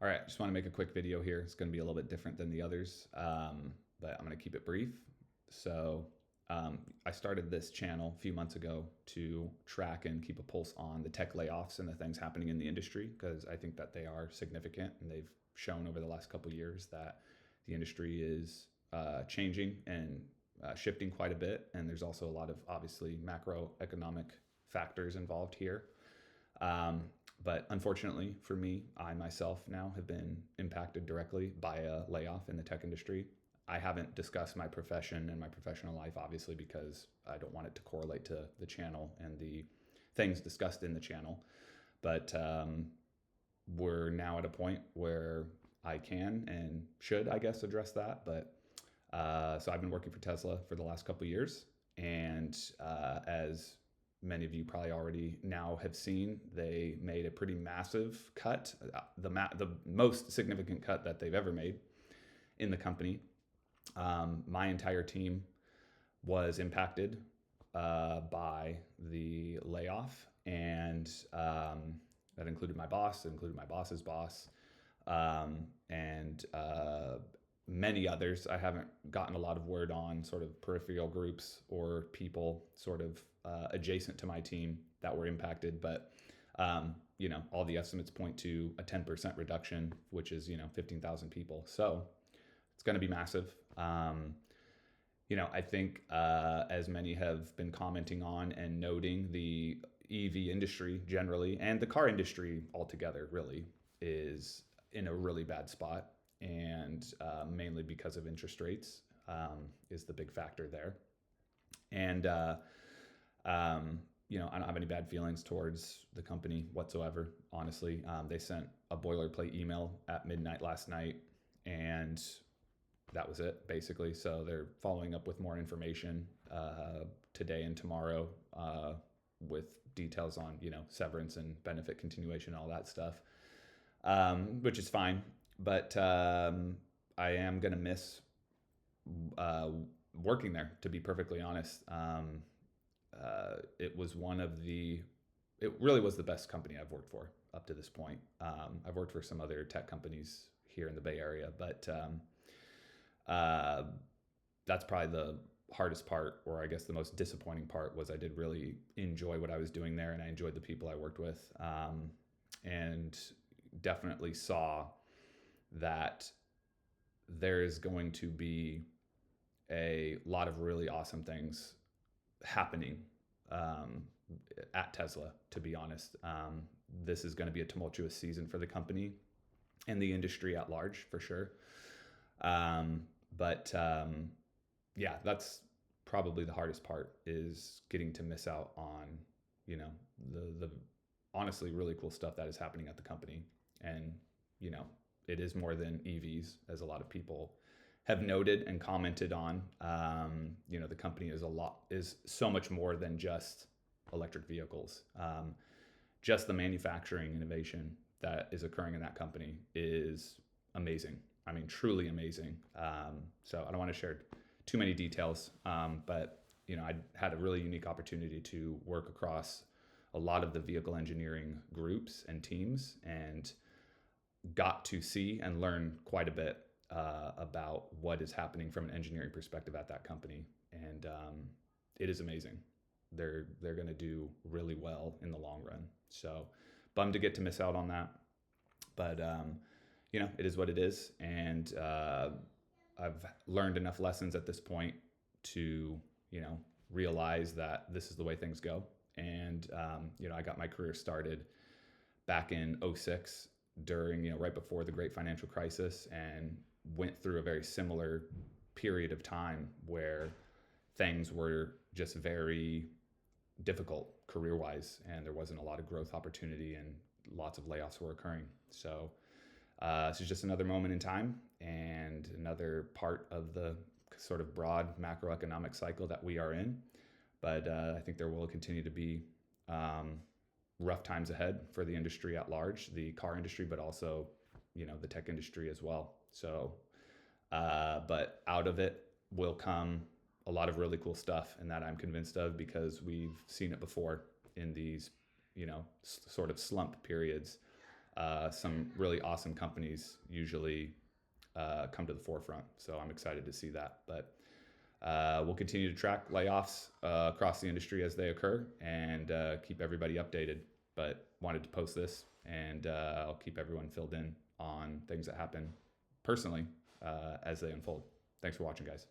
All right, just want to make a quick video here. It's going to be a little bit different than the others, but I'm going to keep it brief. So I started this channel a few months ago to track and keep a pulse on the tech layoffs and the things happening in the industry, because I think that they are significant, and they've shown over the last couple of years that the industry is changing and shifting quite a bit. And there's also a lot of obviously macroeconomic factors involved here. But unfortunately for me, I myself now have been impacted directly by a layoff in the tech industry. I haven't discussed my profession and my professional life, obviously, because I don't want it to correlate to the channel and the things discussed in the channel. But we're now at a point where I can and should, I guess, address that. But so I've been working for Tesla for the last couple of years. And as many of you probably already now have seen, they made a pretty massive cut, the most significant cut that they've ever made in the company. My entire team was impacted by the layoff, and that included my boss, it included my boss's boss, and many others. I haven't gotten a lot of word on sort of peripheral groups or people sort of adjacent to my team that were impacted, but all the estimates point to a 10% reduction, which is 15,000 people. So it's going to be massive. I think as many have been commenting on and noting, the EV industry generally and the car industry altogether really is in a really bad spot, and mainly because of interest rates is the big factor there. And I don't have any bad feelings towards the company whatsoever, honestly. They sent a boilerplate email at midnight last night, and that was it, basically. So they're following up with more information today and tomorrow with details on, severance and benefit continuation, all that stuff, which is fine. But I am going to miss working there, to be perfectly honest. It really was the best company I've worked for up to this point. I've worked for some other tech companies here in the Bay Area, but that's probably the hardest part, or I guess the most disappointing part, was I did really enjoy what I was doing there, and I enjoyed the people I worked with, and definitely saw that there is going to be a lot of really awesome things happening at Tesla, to be honest. This is going to be a tumultuous season for the company and the industry at large, for sure. Yeah, that's probably the hardest part, is getting to miss out on, the honestly really cool stuff that is happening at the company. And, it is more than EVs, as a lot of people have noted and commented on. The company is so much more than just electric vehicles. Just the manufacturing innovation that is occurring in that company is amazing. I mean, truly amazing. So I don't want to share too many details, but I had a really unique opportunity to work across a lot of the vehicle engineering groups and teams, and got to see and learn quite a bit about what is happening from an engineering perspective at that company. And it is amazing. They're going to do really well in the long run. So bummed to get to miss out on that. But, it is what it is. And I've learned enough lessons at this point to, realize that this is the way things go. And, I got my career started back in 2006 during, right before the great financial crisis, and went through a very similar period of time where things were just very difficult career-wise, and there wasn't a lot of growth opportunity, and lots of layoffs were occurring. So this is just another moment in time, and another part of the sort of broad macroeconomic cycle that we are in. But I think there will continue to be rough times ahead for the industry at large, the car industry, but also, the tech industry as well. So, but out of it will come a lot of really cool stuff, and that I'm convinced of, because we've seen it before in these, sort of slump periods. some really awesome companies usually come to the forefront. So I'm excited to see that. But we'll continue to track layoffs across the industry as they occur and keep everybody updated. But wanted to post this, and I'll keep everyone filled in on things that happen personally as they unfold. Thanks for watching, guys.